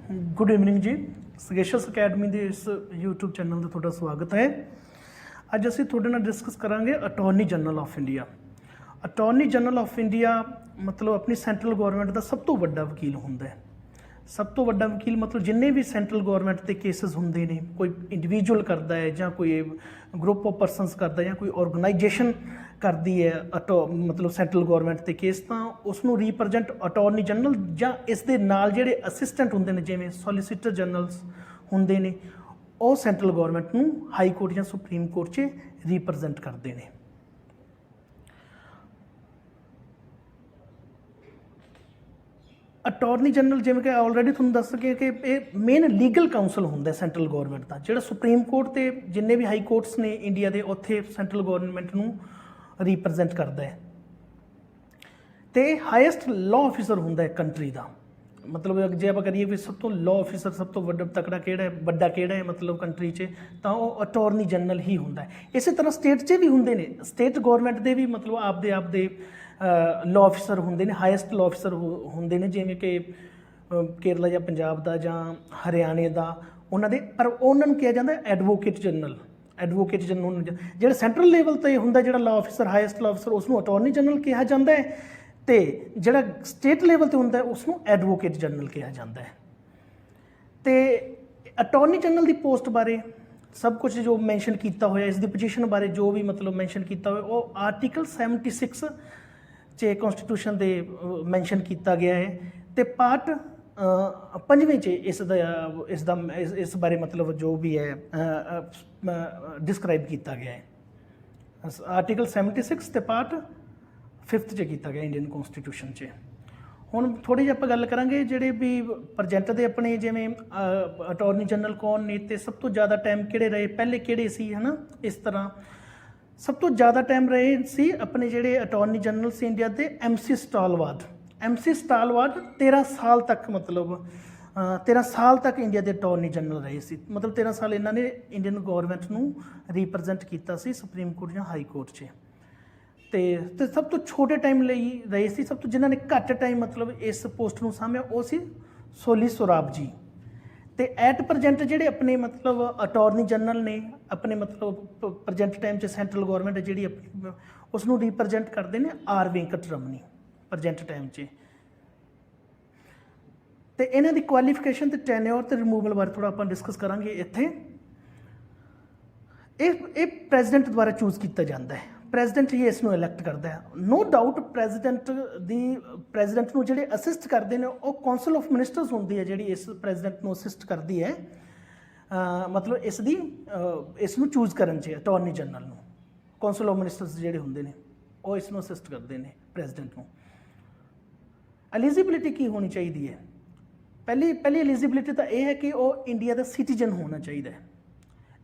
Good evening जी। Sagacious academy के इस YouTube channel का थोड़ा स्वागत है। अज असी थोड़े नाल डिस्कस करांगे attorney general of India. Attorney general of India मतलब अपनी सेंट्रल गौरमेंट का सब तो वड्डा वकील हुंदा है। सब तो वड्डा वकील मतलब जिन्ने भी सेंट्रल गौरमेंट के केसिस होंदे ने, कोई इंडिविजुअल करता है या कोई ग्रुप ऑफ परसनस करता है या कोई ऑर्गेनाइजेशन करती है मतलब सेंट्रल गौरमेंट के केस, तो उसनों रिप्रजेंट अटॉर्नी जनरल या इस दे नाल जिहड़े असिस्टेंट होंदे ने जिवें सॉलीसिटर जनरल्स होंदे ने, वो सेंट्रल गौरमेंट नूं हाई कोर्ट या सुप्रीम कोर्ट 'च रिप्रजेंट करते हैं। अटॉर्नी जनरल जिवें कि ऑलरेडी तुहानूं दस सके कि ये मेन लीगल काउंसल होंदा है सेंट्रल गौरमेंट का, जिहड़ा सुप्रीम कोर्ट ते जिन्ने भी हाई कोर्ट्स ने इंडिया के उत्थे सेंट्रल गौरमेंट नूं रिप्रजेंट करता है। तो हाईएस्ट लॉ ऑफिसर होंदा है कंट्री का। मतलब जे आप करिए भी सब तो लॉ ऑफिसर सब तो वड्डा तकड़ा किहड़ा है, वड्डा किहड़ा है मतलब कंट्री 'च, तो वह अटॉर्नी जनरल ही होंदा है। इस तरह स्टेट 'च भी होंदे ने, स्टेट गौरमेंट के भी मतलब आपदे लॉ ऑफिसर होंदे ने, हाईएस्ट लॉ ऑफिसर होंदे ने, जिवें कि केरला या पंजाब का या हरियाणे का उन्हां दे, पर उन्हां नूं कहा जाता है एडवोकेट जनरल। एडवोकेट जनरल जो सेंट्रल लेवल पर होंदा जिहड़ा law officer highest law officer उसनूं अटॉर्नी जनरल कहा जाता है, तो जिहड़ा स्टेट लेवल पर होंदा उसनूं एडवोकेट जनरल कहा जाता है। तो अटॉर्नी जनरल की पोस्ट बारे सब कुछ जो मैंशन किया होया, इसकी पोजीशन बारे जो भी मतलब मैंशन किया होया वो आर्टिकल 76 च कॉन्स्टिट्यूशन दे मैंशन किया गया है। तो पार्ट 5वें च इस बारे मतलब जो भी है डिस्क्राइब किया गया है। आर्टिकल 76 तो पार्ट 5th च किया गया इंडियन कॉन्स्टिट्यूशन च। हुण थोड़ी जी आपां गल करांगे जिहड़े भी प्रजेंट दे अपने जिवें अटॉर्नी जनरल कौन ने, तो सब तो ज़्यादा टाइम किहड़े रहे, पहले किहड़े सी, है ना। इस तरह सब तो ज़्यादा टाइम रहे सी अपने जिहड़े अटॉर्नी जनरल से इंडिया के MC स्टालवार्ड। MC स्टालवार्ड 13 साल तक मतलब 13 साल तक इंडिया के अटॉर्नी जनरल रहे सी। मतलब 13 साल इन्होंने इंडियन गौरमेंट नूं रिप्रजेंट किया सी सुप्रीम कोर्ट या हाई कोर्ट 'च। तो सब तो छोटे टाइम ਲਈ रहे सी, सब तो जिन्होंने घट टाइम मतलब इस पोस्ट नूं सामभ्या वो सी सोली सोराब जी। तो एट प्रजेंट जिहड़े अपने मतलब अटॉर्नी जनरल ने अपने मतलब प्रजेंट टाइम च सेंट्रल गौरमेंट जिहड़ी अपनी उसनूं रिप्रजेंट करते हैं R वेंकट रमनी प्रजेंट टाइम च। तो इन्हां दी क्वालीफिकेशन तो टैन्योर तो रिमूवल बारे थोड़ा आपां डिस्कस करांगे। इत्थे ये प्रेजिडेंट द्वारा चूज किया जाता है, प्रेजिडेंट ही इसनूं इलैक्ट करता है। नो डाउट प्रेजिडेंट नूं जिहड़े असिस्ट करते हैं वो कौंसल ऑफ मिनिस्टर्स होंदी है जिहड़ी इस प्रेजिडेंट नूं असिस्ट करती है मतलब इसनूं चूज करन च अटॉर्नी जनरल नूं। कौंसल ऑफ मिनिस्टर्स जिहड़े होंदे ने वो इसनूं असिस्ट करते हैं प्रेजिडेंट नूं। एलिजिबिलिटी की होनी चाहिए है, पहली एलिजिबिलिटी तो यह है कि वह इंडिया का सिटीजन होना चाहिए है।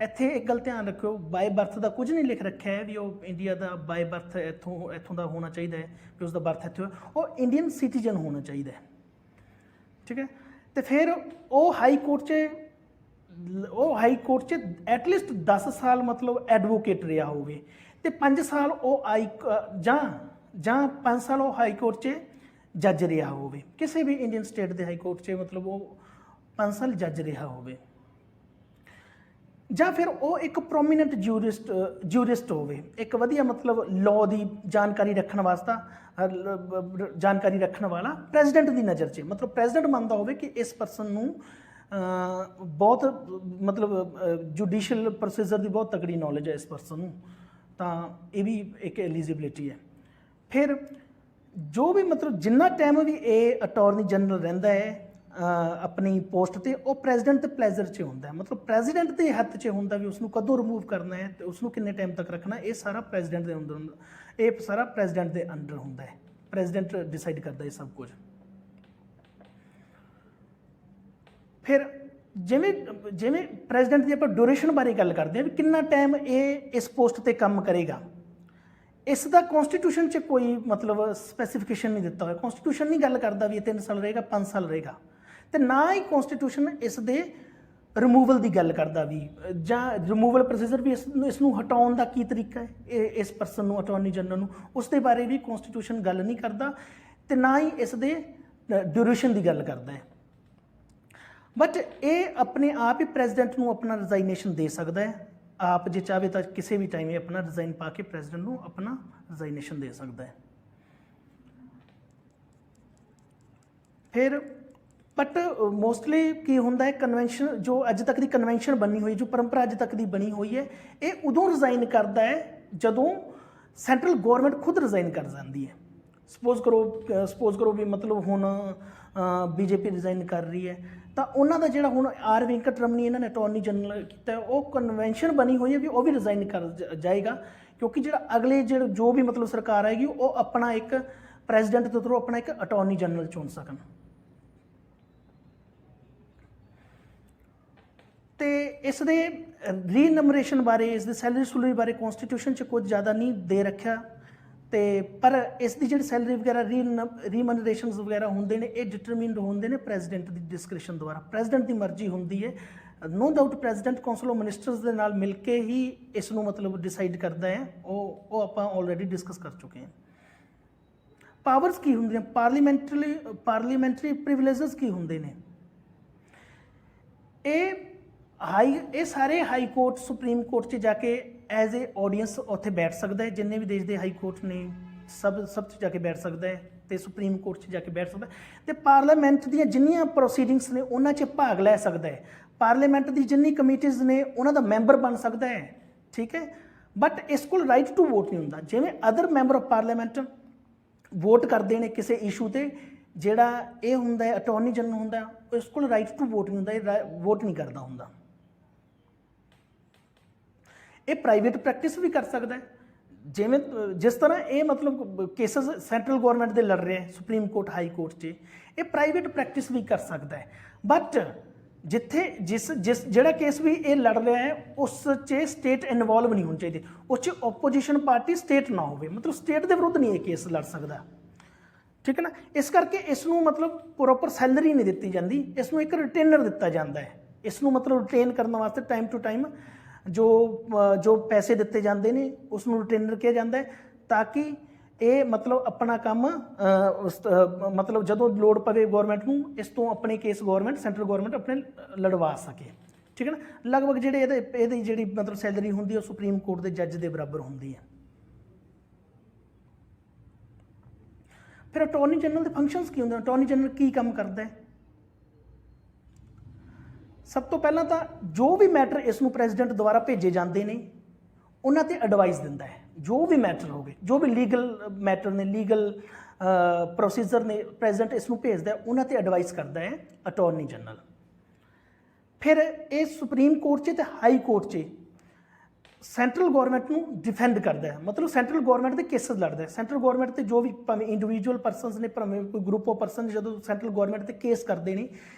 इत्थे एक गल ध्यान रखियो, बाय बर्थ का कुछ नहीं लिख रखा है भी वो इंडिया का बाय बर्थ इत्थों का होना चाहिए है कि उसका बर्थ इत्थे वो इंडियन सिटीजन होना चाहिए है। ठीक है। तो फिर वो हाई कोर्ट च एटलीस्ट 10 साल मतलब एडवोकेट रहा होवे, ते 5 साल वो जां 5 साल वो हाई कोर्ट च जज रहा होवे, किसी भी इंडियन स्टेट के हाई कोर्ट च मतलब वो 5 साल जज रहा होवे, ਜਾਂ फिर वो एक प्रोमीनेंट ज्यूरिस्ट होवे, एक वधिया मतलब लॉ की जानकारी रखने वास्ता जानकारी रखने वाला प्रेजिडेंट की नज़र से मतलब प्रेजिडेंट मानता होवे कि इस परसन नूं बहुत मतलब जुडिशियल प्रोसीजर की बहुत तगड़ी नॉलेज है इस परसन नूं, तां ये भी एक एलिजिबिलिटी है। फिर जो भी मतलब जिन्ना टाइम भी ये अटॉर्नी जनरल रहिंदा है अपनी पोस्ट ते वो प्रेजिडेंट के प्लेजर च होंदा है, मतलब प्रेजिडेंट के हत्थ च होंदा भी उसनूं कदों रिमूव करना है तो उसनूं किन्ने टाइम तक रखना, ये सारा प्रेजिडेंट के अंदर ये सारा प्रेजिडेंट के अंडर होंदा है। प्रेजिडेंट डिसाइड करता है सब कुछ। फिर जिवें प्रेजिडेंट की आप ड्यूरेशन बारे गल करते हैं भी कितना टाइम ये इस पोस्ट पर काम करेगा, इसका कॉन्स्टिट्यूशन च कोई मतलब स्पैसीफिकेशन नहीं दिता हुआ। कॉन्स्टिट्यूशन नहीं गल करता भी 3 साल रहेगा 5 साल रहेगा, तो ना ही कॉन्स्टिट्यूशन इस दे रिमूवल की गल करता भी जां रिमूवल प्रोसीजर भी इसनूं हटाउण दा की तरीका है इस परसन नूं अटॉर्नी जनरल नूं, उसके बारे भी कॉन्स्टिट्यूशन गल नहीं करता, तो ना ही इस दे ड्यूरेशन की गल करता है। ਬਟ ਇਹ ਆਪਣੇ ਆਪ ਹੀ ਪ੍ਰੈਜ਼ੀਡੈਂਟ ਨੂੰ ਆਪਣਾ ਰਿਜ਼ਾਈਨੇਸ਼ਨ ਦੇ ਸਕਦਾ ਹੈ। ਆਪ ਜੇ ਚਾਹੇ ਤਾਂ ਕਿਸੇ ਵੀ ਟਾਈਮ ਇਹ ਆਪਣਾ ਰਿਜ਼ਾਈਨ ਪਾ ਕੇ ਪ੍ਰੈਜ਼ੀਡੈਂਟ ਨੂੰ ਆਪਣਾ ਰਿਜ਼ਾਈਨੇਸ਼ਨ ਦੇ ਸਕਦਾ ਹੈ। ਫਿਰ ਬਟ ਮੋਸਟਲੀ ਕੀ ਹੁੰਦਾ ਹੈ, ਕਨਵੈਨਸ਼ਨ ਜੋ ਅੱਜ ਤੱਕ ਦੀ ਕਨਵੈਨਸ਼ਨ ਬਣੀ ਹੋਈ, ਜੋ ਪਰੰਪਰਾ ਅੱਜ ਤੱਕ ਦੀ ਬਣੀ ਹੋਈ ਹੈ, ਇਹ ਉਦੋਂ ਰਿਜ਼ਾਈਨ ਕਰਦਾ ਹੈ ਜਦੋਂ ਸੈਂਟਰਲ ਗੌਰਮੈਂਟ ਖੁਦ ਰਿਜ਼ਾਈਨ ਕਰ ਜਾਂਦੀ ਹੈ। ਸਪੋਜ਼ ਕਰੋ ਵੀ ਮਤਲਬ ਹੁਣ ਬੀਜੇਪੀ ਰਿਜ਼ਾਈਨ ਕਰ ਰਹੀ ਹੈ, ਤਾਂ ਉਹਨਾਂ ਦਾ ਜਿਹੜਾ ਹੁਣ ਆਰ ਵੈਂਕਟ ਰਮਨੀ ਇਹਨਾਂ ਨੇ ਅਟਾਰਨੀ ਜਨਰਲ ਕੀਤਾ, ਉਹ ਕਨਵੈਨਸ਼ਨ ਬਣੀ ਹੋਈ ਹੈ ਵੀ ਉਹ ਵੀ ਰਿਜ਼ਾਈਨ ਕਰ ਜਾਏਗਾ, ਕਿਉਂਕਿ ਜਿਹੜਾ ਅਗਲੇ ਜੋ ਵੀ ਮਤਲਬ ਸਰਕਾਰ ਆਏਗੀ ਉਹ ਆਪਣਾ ਇੱਕ ਪ੍ਰੈਜ਼ੀਡੈਂਟ ਦੇ ਥਰੂ ਆਪਣਾ ਇੱਕ ਅਟਾਰਨੀ ਜਨਰਲ ਚੁਣ ਸਕਣ। ਤੇ ਇਸ ਦੇ ਰੀਨੰਬਰੇਸ਼ਨ ਬਾਰੇ, ਇਸ ਦੇ ਸੈਲਰੀ ਸੁਲਰੀ ਬਾਰੇ ਕੌਂਸਟੀਟਿਊਸ਼ਨ 'ਚ ਕੁਝ ਜ਼ਿਆਦਾ ਨਹੀਂ ਦੇ ਰੱਖਿਆ, ਤੇ ਪਰ ਇਸ ਦੀ ਜਿਹੜੀ ਸੈਲਰੀ ਵਗੈਰਾ ਰੀਮਨਰੇਸ਼ਨਸ ਵਗੈਰਾ ਹੁੰਦੇ ਨੇ, ਇਹ ਡਿਟਰਮਿਨਡ ਹੁੰਦੇ ਨੇ ਪ੍ਰੈਜ਼ੀਡੈਂਟ ਦੀ ਡਿਸਕ੍ਰਿਸ਼ਨ ਦੁਆਰਾ। ਪ੍ਰੈਜ਼ੀਡੈਂਟ ਦੀ ਮਰਜ਼ੀ ਹੁੰਦੀ ਹੈ, no doubt president council of ministers ਦੇ ਨਾਲ ਮਿਲ ਕੇ ਹੀ ਇਸ ਨੂੰ ਮਤਲਬ ਡਿਸਾਈਡ ਕਰਦਾ ਹੈ। ਉਹ ਆਪਾਂ ਆਲਰੇਡੀ ਡਿਸਕਸ ਕਰ ਚੁੱਕੇ ਹਾਂ। ਪਾਵਰਸ ਕੀ ਹੁੰਦੀਆਂ, ਪਾਰਲੀਮੈਂਟਰੀ ਪ੍ਰਿਵਿਲੇਜਸ ਕੀ ਹੁੰਦੇ ਨੇ, ਇਹ ਸਾਰੇ ਹਾਈ ਕੋਰਟ ਸੁਪਰੀਮ ਕੋਰਟ 'ਚ ਜਾ ਕੇ ਐਜ਼ ਏ ਆਡੀਅੰਸ ਉੱਥੇ ਬੈਠ ਸਕਦਾ ਹੈ। ਜਿੰਨੇ ਵੀ ਦੇਸ਼ ਦੇ ਹਾਈ ਕੋਰਟ ਨੇ ਸਭ 'ਚ ਜਾ ਕੇ ਬੈਠ ਸਕਦਾ ਹੈ, ਤੇ ਸੁਪਰੀਮ ਕੋਰਟ 'ਚ ਜਾ ਕੇ ਬੈਠ ਸਕਦਾ ਹੈ, ਤੇ ਪਾਰਲੀਮੈਂਟ ਦੀਆਂ ਜਿੰਨੀਆਂ ਪ੍ਰੋਸੀਡਿੰਗਸ ਨੇ ਉਹਨਾਂ 'ਚ ਭਾਗ ਲੈ ਸਕਦਾ ਹੈ। ਪਾਰਲੀਮੈਂਟ ਦੀ ਜਿੰਨੀ ਕਮੇਟੀਜ਼ ਨੇ ਉਹਨਾਂ ਦਾ ਮੈਂਬਰ ਬਣ ਸਕਦਾ ਹੈ, ਠੀਕ ਹੈ। ਬਟ ਇਸ ਕੋਲ ਰਾਈਟ ਟੂ ਵੋਟ ਨਹੀਂ ਹੁੰਦਾ। ਜਿਵੇਂ other member of parliament vote ਕਰਦੇ ਨੇ ਕਿਸੇ ਇਸ਼ੂ 'ਤੇ, ਜਿਹੜਾ ਇਹ ਹੁੰਦਾ ਹੈ ਅਟਾਰਨੀ ਜਨਰਲ ਹੁੰਦਾ, ਇਸ ਕੋਲ ਰਾਈਟ ਟੂ ਵੋਟ ਨਹੀਂ ਹੁੰਦਾ, ਇਹ ਵੋਟ ਨਹੀਂ ਕਰਦਾ ਹੁੰਦਾ। ਇਹ ਪ੍ਰਾਈਵੇਟ ਪ੍ਰੈਕਟਿਸ ਵੀ ਕਰ ਸਕਦਾ ਹੈ, ਜਿਵੇਂ ਜਿਸ ਤਰ੍ਹਾਂ ਇਹ ਮਤਲਬ ਕੇਸਸ ਸੈਂਟਰਲ ਗੌਰਮੈਂਟ ਦੇ ਲੜ ਰਹੇ ਸੁਪਰੀਮ ਕੋਰਟ ਹਾਈ ਕੋਰਟ 'ਚ, ਇਹ ਪ੍ਰਾਈਵੇਟ ਪ੍ਰੈਕਟਿਸ ਵੀ ਕਰ ਸਕਦਾ ਹੈ। ਬਟ ਜਿੱਥੇ ਜਿਹੜਾ ਕੇਸ ਵੀ ਇਹ ਲੜ ਰਿਹਾ ਹੈ ਉਸ 'ਚ ਸਟੇਟ ਇਨਵੋਲਵ ਨਹੀਂ ਹੋਣੀ ਚਾਹੀਦੀ, ਉਸ 'ਚ ਓਪੋਜੀਸ਼ਨ ਪਾਰਟੀ ਸਟੇਟ ਨਾ ਹੋਵੇ, ਮਤਲਬ ਸਟੇਟ ਦੇ ਵਿਰੁੱਧ ਨਹੀਂ ਇਹ ਕੇਸ ਲੜ ਸਕਦਾ, ਠੀਕ ਹੈ ਨਾ। ਇਸ ਕਰਕੇ ਇਸ ਨੂੰ ਮਤਲਬ ਪ੍ਰੋਪਰ ਸੈਲਰੀ ਨਹੀਂ ਦਿੱਤੀ ਜਾਂਦੀ, ਇਸ ਨੂੰ ਇੱਕ ਰਿਟੇਨਰ ਦਿੱਤਾ ਜਾਂਦਾ ਹੈ। ਇਸ ਨੂੰ ਮਤਲਬ ਰਿਟੇਨ ਕਰਨ ਵਾਸਤੇ ਟਾਈਮ ਟੂ ਟਾਈਮ ਜੋ ਪੈਸੇ ਦਿੱਤੇ ਜਾਂਦੇ ਨੇ ਉਸ ਨੂੰ ਰਿਟੇਨਰ ਕਿਹਾ ਜਾਂਦਾ ਹੈ, ਤਾਂ ਕਿ ਇਹ ਮਤਲਬ ਆਪਣਾ ਕੰਮ ਮਤਲਬ ਜਦੋਂ ਲੋੜ ਪਵੇ ਗੌਰਮੈਂਟ ਨੂੰ, ਇਸ ਤੋਂ ਆਪਣੇ ਕੇਸ ਗੌਰਮੈਂਟ ਸੈਂਟਰਲ ਗੌਰਮੈਂਟ ਆਪਣੇ ਲੜਵਾ ਸਕੇ, ਠੀਕ ਹੈ ਨਾ। ਲਗਭਗ ਜਿਹੜੇ ਇਹਦੀ ਜਿਹੜੀ ਮਤਲਬ ਸੈਲਰੀ ਹੁੰਦੀ ਹੈ ਉਹ ਸੁਪਰੀਮ ਕੋਰਟ ਦੇ ਜੱਜ ਦੇ ਬਰਾਬਰ ਹੁੰਦੀ ਹੈ। ਫਿਰ ਅਟਾਰਨੀ ਜਨਰਲ ਦੇ ਫੰਕਸ਼ਨਸ ਕੀ ਹੁੰਦੇ ਨੇ, ਅਟਾਰਨੀ ਜਨਰਲ ਕੀ ਕੰਮ ਕਰਦਾ ਹੈ। ਸਭ ਤੋਂ ਪਹਿਲਾਂ ਤਾਂ ਜੋ ਵੀ ਮੈਟਰ ਇਸ ਨੂੰ ਪ੍ਰੈਜ਼ੀਡੈਂਟ ਦੁਆਰਾ ਭੇਜੇ ਜਾਂਦੇ ਨੇ ਉਹਨਾਂ 'ਤੇ ਐਡਵਾਈਸ ਦਿੰਦਾ ਹੈ। ਜੋ ਵੀ ਮੈਟਰ ਹੋਵੇ, ਜੋ ਵੀ ਲੀਗਲ ਮੈਟਰ ਨੇ, ਲੀਗਲ ਪ੍ਰੋਸੀਜਰ ਨੇ, ਪ੍ਰੈਜ਼ੀਡੈਂਟ ਇਸ ਨੂੰ ਭੇਜਦਾ, ਉਹਨਾਂ 'ਤੇ ਐਡਵਾਈਸ ਕਰਦਾ ਹੈ ਅਟਾਰਨੀ ਜਨਰਲ। ਫਿਰ ਇਹ ਸੁਪਰੀਮ ਕੋਰਟ 'ਚ ਅਤੇ ਹਾਈ ਕੋਰਟ 'ਚ ਸੈਂਟਰਲ ਗੌਰਮੈਂਟ ਨੂੰ ਡਿਫੈਂਡ ਕਰਦਾ ਹੈ, ਮਤਲਬ ਸੈਂਟਰਲ ਗੌਰਮੈਂਟ ਦੇ ਕੇਸਿਸ ਲੜਦਾ ਹੈ। ਸੈਂਟਰਲ ਗੌਰਮੈਂਟ 'ਤੇ ਜੋ ਵੀ ਭਾਵੇਂ ਇੰਡੀਵਿਜੂਅਲ ਪਰਸਨਸ ਨੇ, ਭਾਵੇਂ ਕੋਈ ਗਰੁੱਪ ਆਫ ਪਰਸਨ ਜਦੋਂ ਸੈਂਟਰਲ ਗੌਰਮੈਂਟ 'ਤੇ ਕੇਸ ਕਰਦੇ ਨੇ,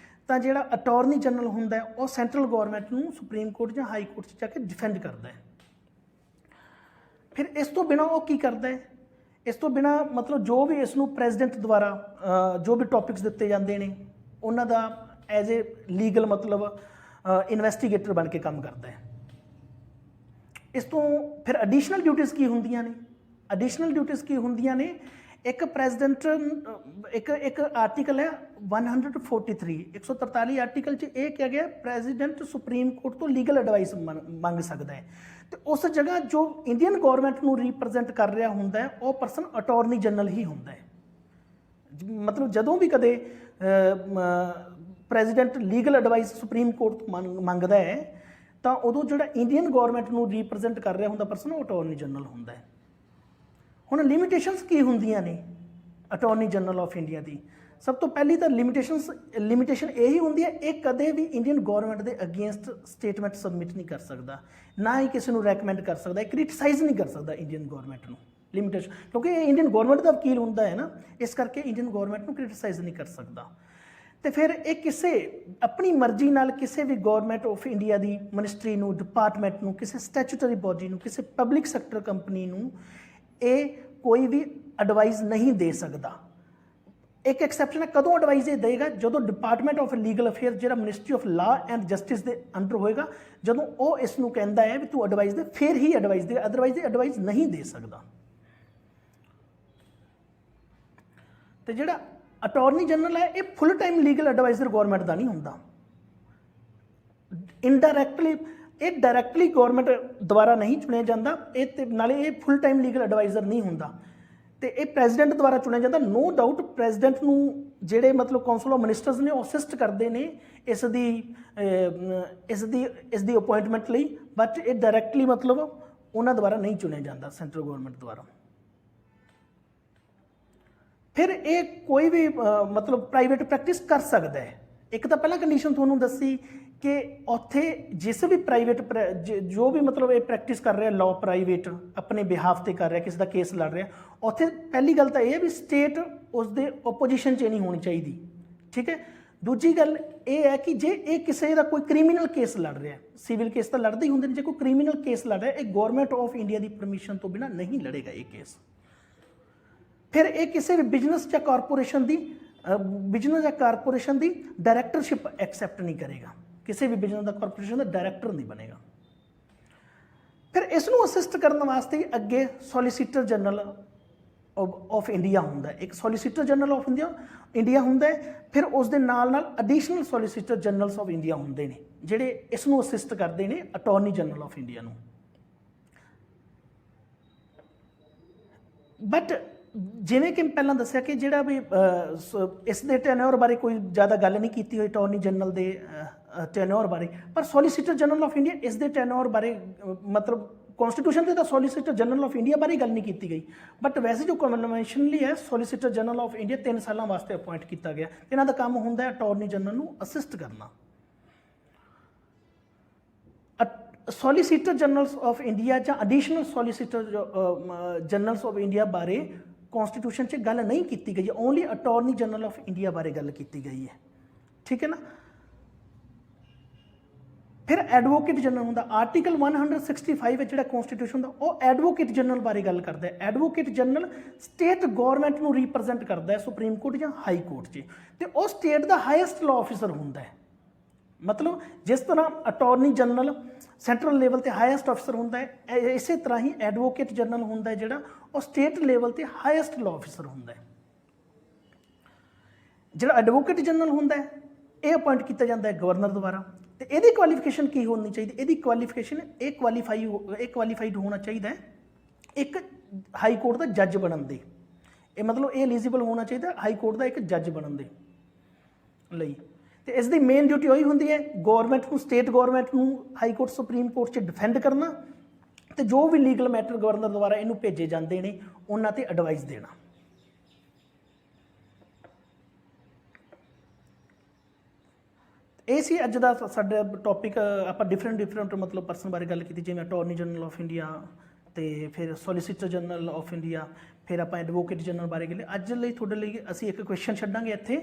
ਤਾਂ ਜਿਹੜਾ ਅਟਾਰਨੀ ਜਨਰਲ ਹੁੰਦਾ ਹੈ ਉਹ ਸੈਂਟਰਲ ਗੌਰਮੈਂਟ ਨੂੰ ਸੁਪਰੀਮ ਕੋਰਟ ਜਾਂ ਹਾਈ ਕੋਰਟ 'ਚ ਜਾ ਕੇ ਡਿਫੈਂਡ ਕਰਦਾ ਹੈ। ਫਿਰ ਇਸ ਤੋਂ ਬਿਨਾਂ ਉਹ ਕੀ ਕਰਦਾ ਹੈ, ਇਸ ਤੋਂ ਬਿਨਾਂ ਮਤਲਬ ਜੋ ਵੀ ਇਸ ਨੂੰ ਪ੍ਰੈਜ਼ੀਡੈਂਟ ਦੁਆਰਾ ਜੋ ਵੀ ਟੌਪਿਕਸ ਦਿੱਤੇ ਜਾਂਦੇ ਨੇ ਉਹਨਾਂ ਦਾ ਐਜ਼ ਏ ਲੀਗਲ ਮਤਲਬ ਇਨਵੈਸਟੀਗੇਟਰ ਬਣ ਕੇ ਕੰਮ ਕਰਦਾ ਹੈ। ਇਸ ਤੋਂ ਫਿਰ ਐਡੀਸ਼ਨਲ ਡਿਊਟੀਜ਼ ਕੀ ਹੁੰਦੀਆਂ ਨੇ, ਐਡੀਸ਼ਨਲ ਡਿਊਟੀਜ਼ ਕੀ ਹੁੰਦੀਆਂ ਨੇ, ਇੱਕ ਪ੍ਰੈਜ਼ੀਡੈਂਟ ਇੱਕ ਆਰਟੀਕਲ ਹੈ 143 143 ਆਰਟੀਕਲ 'ਚ ਇਹ ਕਿਹਾ ਗਿਆ ਪ੍ਰੈਜ਼ੀਡੈਂਟ ਸੁਪਰੀਮ ਕੋਰਟ ਤੋਂ ਲੀਗਲ ਐਡਵਾਈਸ ਮੰਗ ਸਕਦਾ ਹੈ, ਤੇ ਉਸ ਜਗ੍ਹਾ ਜੋ ਇੰਡੀਅਨ ਗੌਰਮੈਂਟ ਨੂੰ ਰਿਪਰੈਜ਼ੈਂਟ ਕਰ ਰਿਹਾ ਹੁੰਦਾ ਹੈ ਉਹ ਪਰਸਨ ਅਟਾਰਨੀ ਜਨਰਲ ਹੀ ਹੁੰਦਾ ਹੈ। ਮਤਲਬ ਜਦੋਂ ਵੀ ਕਦੇ president legal advice supreme court ਤੋਂ ਮੰਗਦਾ ਹੈ ਤਾਂ ਉਦੋਂ ਜਿਹੜਾ ਇੰਡੀਅਨ ਗੌਰਮੈਂਟ ਨੂੰ ਰਿਪਰੈਜ਼ੈਂਟ ਕਰ ਰਿਹਾ ਹੁੰਦਾ ਪਰਸਨ ਉਹ ਅਟਾਰਨੀ ਜਨਰਲ ਹੁੰਦਾ ਹੈ। ਹੁਣ ਲਿਮਿਟੇਸ਼ਨਸ ਕੀ ਹੁੰਦੀਆਂ ਨੇ ਅਟਾਰਨੀ ਜਨਰਲ ਆਫ ਇੰਡੀਆ ਦੀ, ਸਭ ਤੋਂ ਪਹਿਲੀ ਤਾਂ ਲਿਮਿਟੇਸ਼ਨ ਇਹੀ ਹੁੰਦੀ ਹੈ, ਇਹ ਕਦੇ ਵੀ ਇੰਡੀਅਨ ਗੌਰਮੈਂਟ ਦੇ ਅਗੇਂਸਟ ਸਟੇਟਮੈਂਟ ਸਬਮਿਟ ਨਹੀਂ ਕਰ ਸਕਦਾ, ਨਾ ਹੀ ਕਿਸੇ ਨੂੰ ਰੈਕਮੈਂਡ ਕਰ ਸਕਦਾ, ਕ੍ਰਿਟਿਸਾਈਜ਼ ਨਹੀਂ ਕਰ ਸਕਦਾ ਇੰਡੀਅਨ ਗੌਰਮੈਂਟ ਨੂੰ। ਲਿਮਿਟੇਸ਼ਨ ਕਿਉਂਕਿ ਇਹ ਇੰਡੀਅਨ ਗੌਰਮੈਂਟ ਦਾ ਵਕੀਲ ਹੁੰਦਾ ਹੈ ਨਾ, ਇਸ ਕਰਕੇ ਇੰਡੀਅਨ ਗੌਰਮੈਂਟ ਨੂੰ ਕ੍ਰਿਟਿਸਾਈਜ਼ ਨਹੀਂ ਕਰ ਸਕਦਾ। ਤੇ ਫਿਰ ਇਹ ਕਿਸੇ ਆਪਣੀ ਮਰਜ਼ੀ ਨਾਲ ਕਿਸੇ ਵੀ government of India the ministry ਨੂੰ, ਡਿਪਾਰਟਮੈਂਟ ਨੂੰ, ਕਿਸੇ ਸਟੈਚੂਟਰੀ ਬੋਡੀ ਨੂੰ, ਕਿਸੇ ਪਬਲਿਕ ਸੈਕਟਰ ਕੰਪਨੀ ਨੂੰ ਇਹ ਕੋਈ ਵੀ ਐਡਵਾਈਸ ਨਹੀਂ ਦੇ ਸਕਦਾ। ਇੱਕ ਐਕਸੈਪਸ਼ਨ ਹੈ, ਕਦੋਂ ਐਡਵਾਈਸ ਇਹ ਦੇਗਾ, ਜਦੋਂ ਡਿਪਾਰਟਮੈਂਟ ਆਫ ਲੀਗਲ ਅਫੇਅਰ ਜਿਹੜਾ ministry of law and justice ਦੇ ਅੰਡਰ ਹੋਏਗਾ, ਜਦੋਂ ਉਹ ਇਸ ਨੂੰ ਕਹਿੰਦਾ ਹੈ ਵੀ ਤੂੰ ਐਡਵਾਈਸ ਦੇ, ਫਿਰ ਹੀ ਐਡਵਾਈਸ ਦੇ, ਅਦਰਵਾਈਜ਼ ਇਹ ਐਡਵਾਈਸ ਨਹੀਂ ਦੇ ਸਕਦਾ। ਤੇ ਜਿਹੜਾ ਅਟਾਰਨੀ ਜਨਰਲ ਹੈ ਇਹ full time legal adviser government ਦਾ ਨਹੀਂ ਹੁੰਦਾ, ਇਨਡਾਇਰੈਕਟਲੀ, ਇਹ ਡਾਇਰੈਕਟਲੀ ਗਵਰਨਮੈਂਟ ਦੁਆਰਾ ਨਹੀਂ ਚੁਣਿਆ ਜਾਂਦਾ, ਇਹ ਤੇ ਨਾਲੇ ਇਹ ਫੁੱਲ ਟਾਈਮ ਲੀਗਲ ਐਡਵਾਈਜ਼ਰ ਨਹੀਂ ਹੁੰਦਾ, ਤੇ ਇਹ ਪ੍ਰੈਜ਼ੀਡੈਂਟ ਦੁਆਰਾ ਚੁਣਿਆ ਜਾਂਦਾ। ਨੋ ਡਾਊਟ ਪ੍ਰੈਜ਼ੀਡੈਂਟ ਨੂੰ ਜਿਹੜੇ ਮਤਲਬ ਕੌਂਸਲ ਆਫ ਮਿਨਿਸਟਰਸ ਨੇ ਉਹ ਅਸਿਸਟ ਕਰਦੇ ਨੇ ਇਸ ਦੀ ਅਪੁਆਇੰਟਮੈਂਟ ਲਈ, ਬਟ ਇਹ ਡਾਇਰੈਕਟਲੀ ਮਤਲਬ ਉਹਨਾਂ ਦੁਆਰਾ ਨਹੀਂ ਚੁਣਿਆ ਜਾਂਦਾ ਸੈਂਟਰਲ ਗਵਰਨਮੈਂਟ ਦੁਆਰਾ। ਫਿਰ ਇਹ ਕੋਈ ਵੀ ਮਤਲਬ ਪ੍ਰਾਈਵੇਟ ਪ੍ਰੈਕਟਿਸ ਕਰ ਸਕਦਾ ਹੈ। ਇੱਕ ਤਾਂ ਪਹਿਲਾਂ ਕੰਡੀਸ਼ਨ ਤੁਹਾਨੂੰ ਦੱਸੀ ਕਿ ਉੱਥੇ ਜਿਸ ਵੀ ਪ੍ਰਾਈਵੇਟ ਜੋ ਵੀ ਮਤਲਬ ਇਹ ਪ੍ਰੈਕਟਿਸ ਕਰ ਰਿਹਾ ਲਾਅ ਪ੍ਰਾਈਵੇਟ ਆਪਣੇ ਬਿਹਾਫ ਤੇ ਕਰ ਰਿਹਾ, ਕਿਸੇ ਦਾ ਕੇਸ ਲੜ ਰਿਹਾ, ਉੱਥੇ ਪਹਿਲੀ ਗੱਲ ਤਾਂ ਇਹ ਹੈ ਵੀ ਸਟੇਟ ਉਸਦੇ ਓਪੋਜੀਸ਼ਨ 'ਚ ਨਹੀਂ ਹੋਣੀ ਚਾਹੀਦੀ, ਠੀਕ ਹੈ। ਦੂਜੀ ਗੱਲ ਇਹ ਹੈ ਕਿ ਜੇ ਇਹ ਕਿਸੇ ਦਾ ਕੋਈ ਕ੍ਰਿਮੀਨਲ ਕੇਸ ਲੜ ਰਿਹਾ, ਸਿਵਲ ਕੇਸ ਤਾਂ ਲੜਦੇ ਹੀ ਹੁੰਦੇ ਨੇ, ਜੇ ਕੋਈ ਕ੍ਰਿਮੀਨਲ ਕੇਸ ਲੜ ਰਿਹਾ, ਇਹ government of India the permission ਤੋਂ ਬਿਨਾਂ ਨਹੀਂ ਲੜੇਗਾ ਇਹ ਕੇਸ। ਫਿਰ ਇਹ ਕਿਸੇ ਵੀ ਬਿਜ਼ਨਸ ਜਾਂ ਕਾਰਪੋਰੇਸ਼ਨ ਦੀ ਡਾਇਰੈਕਟਰਸ਼ਿਪ ਐਕਸੈਪਟ ਨਹੀਂ ਕਰੇਗਾ, ਕਿਸੇ ਵੀ ਬਿਜ਼ਨਸ ਦਾ ਕਾਰਪੋਰੇਸ਼ਨ ਦਾ ਡਾਇਰੈਕਟਰ ਨਹੀਂ ਬਣੇਗਾ। ਫਿਰ ਇਸ ਨੂੰ ਅਸਿਸਟ ਕਰਨ ਵਾਸਤੇ ਅੱਗੇ ਸੋਲੀਸਿਟਰ ਜਨਰਲ ਆਫ ਇੰਡੀਆ ਹੁੰਦਾ ਹੈ, ਇੱਕ ਸੋਲੀਸਿਟਰ ਜਨਰਲ ਆਫ ਇੰਡੀਆ ਹੁੰਦਾ ਹੈ। ਫਿਰ ਉਸ ਦੇ ਨਾਲ ਨਾਲ additional solicitor generals of India ਹੁੰਦੇ ਨੇ ਜਿਹੜੇ ਇਸ ਨੂੰ ਅਸਿਸਟ ਕਰਦੇ ਨੇ ਅਟਾਰਨੀ ਜਨਰਲ ਆਫ ਇੰਡੀਆ ਨੂੰ। ਬਟ ਜਿਵੇਂ ਕਿ ਪਹਿਲਾਂ ਦੱਸਿਆ ਕਿ ਜਿਹੜਾ ਵੀ ਇਸ ਦੇ ਟੈਨਿਓਰ ਬਾਰੇ ਕੋਈ ਜ਼ਿਆਦਾ ਗੱਲ ਨਹੀਂ ਕੀਤੀ ਹੋਈ ਅਟਾਰਨੀ ਜਨਰਲ ਦੇ ਟੈਨਿਓਰ ਬਾਰੇ, ਪਰ ਸੋਲੀਸਿਟਰ ਜਨਰਲ ਆਫ ਇੰਡੀਆ ਇਸ ਦੇ ਟੈਨਿਓਰ ਬਾਰੇ ਮਤਲਬ ਕੌਨਸਟੀਟਿਊਸ਼ਨ ਦੇ ਤਾਂ ਸੋਲੀਸਿਟਰ ਜਨਰਲ ਆਫ ਇੰਡੀਆ ਬਾਰੇ ਗੱਲ ਨਹੀਂ ਕੀਤੀ ਗਈ, ਬਟ ਵੈਸੇ ਜੋ ਕਨਵੈਨਸ਼ਨਲੀ ਹੈ ਸੋਲੀਸਿਟਰ ਜਨਰਲ ਆਫ ਇੰਡੀਆ 3 ਸਾਲਾਂ ਵਾਸਤੇ ਅਪਾਇੰਟ ਕੀਤਾ ਗਿਆ। ਇਹਨਾਂ ਦਾ ਕੰਮ ਹੁੰਦਾ ਹੈ ਅਟਾਰਨੀ ਜਨਰਲ ਨੂੰ ਅਸਿਸਟ ਕਰਨਾ। ਸੋਲੀਸਿਟਰ ਜਨਰਲਸ ਆਫ ਇੰਡੀਆ ਜਾਂ additional solicitor generals of India ਬਾਰੇ ਕੌਨਸਟੀਟਿਊਸ਼ਨ 'ਚ ਗੱਲ ਨਹੀਂ ਕੀਤੀ ਗਈ, only attorney general of India ਬਾਰੇ ਗੱਲ ਕੀਤੀ ਗਈ ਹੈ, ਠੀਕ ਹੈ ਨਾ। ਫਿਰ ਐਡਵੋਕੇਟ ਜਨਰਲ ਹੁੰਦਾ, ਆਰਟੀਕਲ 165 ਜਿਹੜਾ ਕੌਨਸਟੀਟਿਊਸ਼ਨ ਦਾ ਉਹ ਐਡਵੋਕੇਟ ਜਨਰਲ ਬਾਰੇ ਗੱਲ ਕਰਦਾ ਹੈ। ਐਡਵੋਕੇਟ ਜਨਰਲ ਸਟੇਟ ਗੌਰਮੈਂਟ ਨੂੰ ਰਿਪਰੈਜ਼ੈਂਟ ਕਰਦਾ ਹੈ ਸੁਪਰੀਮ ਕੋਰਟ ਜਾਂ ਹਾਈ ਕੋਰਟ 'ਚ, ਤੇ ਉਹ ਸਟੇਟ ਦਾ ਹਾਈਐਸਟ ਲਾਅ ਆਫਿਸਰ ਹੁੰਦਾ ਹੈ। ਮਤਲਬ ਜਿਸ ਤਰ੍ਹਾਂ ਅਟਾਰਨੀ ਜਨਰਲ ਸੈਂਟਰਲ ਲੈਵਲ ਤੇ ਹਾਈਐਸਟ ਅਫਸਰ ਹੁੰਦਾ ਹੈ, ਇਸੇ ਤਰ੍ਹਾਂ ਹੀ ਐਡਵੋਕੇਟ ਜਨਰਲ ਹੁੰਦਾ ਹੈ ਜਿਹੜਾ ਉਹ ਸਟੇਟ ਲੈਵਲ ਤੇ ਹਾਈਐਸਟ ਲਾਅ ਆਫਿਸਰ ਹੁੰਦਾ ਹੈ। ਜਿਹੜਾ ਐਡਵੋਕੇਟ ਜਨਰਲ ਹੁੰਦਾ ਹੈ ਇਹ ਅਪਾਇੰਟ ਕੀਤਾ ਜਾਂਦਾ ਹੈ ਗਵਰਨਰ ਦੁਆਰਾ, ਤੇ ਇਹਦੀ ਕੁਆਲੀਫਿਕੇਸ਼ਨ ਕੀ ਹੋਣੀ ਚਾਹੀਦੀ? ਇਹਦੀ ਕੁਆਲੀਫਿਕੇਸ਼ਨ ਇਹ ਕੁਆਲੀਫਾਈਡ ਹੋਣਾ ਚਾਹੀਦਾ ਹੈ ਇੱਕ ਹਾਈ ਕੋਰਟ ਦਾ ਜੱਜ ਬਣਨ ਦੀ। ਇਹ ਮਤਲਬ ਇਹ ਐਲੀਜੀਬਲ ਹੋਣਾ ਚਾਹੀਦਾ ਹਾਈ ਕੋਰਟ ਦਾ ਇੱਕ ਜੱਜ ਬਣਨ ਦੇ ਲਈ। ਤੇ ਇਸ ਦੀ ਮੇਨ ਡਿਊਟੀ ਉਹੀ ਹੁੰਦੀ ਹੈ ਗੌਰਮੈਂਟ ਨੂੰ, ਸਟੇਟ ਗੌਰਮੈਂਟ ਨੂੰ ਹਾਈ ਕੋਰਟ ਸੁਪਰੀਮ ਕੋਰਟ 'ਚ ਡਿਫੈਂਡ ਕਰਨਾ, ਤੇ ਜੋ ਵੀ ਲੀਗਲ ਮੈਟਰ ਗਵਰਨਰ ਦੁਆਰਾ ਇਹਨੂੰ ਭੇਜੇ ਜਾਂਦੇ ਨੇ ਉਹਨਾਂ ਤੇ ਐਡਵਾਈਸ ਦੇਣਾ। ਇਹ ਸੀ ਅੱਜ ਦਾ ਸਾਡਾ ਟੌਪਿਕ। ਆਪਾਂ ਡਿਫਰੈਂਟ ਮਤਲਬ ਪਰਸਨ ਬਾਰੇ ਗੱਲ ਕੀਤੀ, ਜਿਵੇਂ ਅਟਾਰਨੀ ਜਨਰਲ ਆਫ ਇੰਡੀਆ, ਤੇ ਫਿਰ ਸੋਲੀਸਿਟਰ ਜਨਰਲ ਆਫ ਇੰਡੀਆ, ਫਿਰ ਆਪਾਂ ਐਡਵੋਕੇਟ ਜਨਰਲ ਬਾਰੇ ਗੱਲ। ਅੱਜ ਲਈ ਤੁਹਾਡੇ ਲਈ ਅਸੀਂ ਇੱਕ ਕੁਐਸਚਨ ਛੱਡਾਂਗੇ ਇੱਥੇ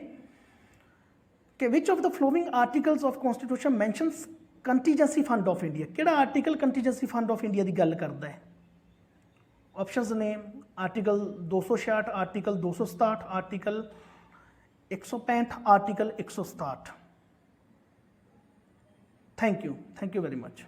ਕਿ which of the following articles of constitution mentions contingency fund of India. ਕਿਹੜਾ article contingency fund of India ਦੀ ਗੱਲ ਕਰਦਾ ਹੈ? ਆਪਸ਼ਨਸ ਨੇ article 266, article 267, article 165, article 167। Thank you very much.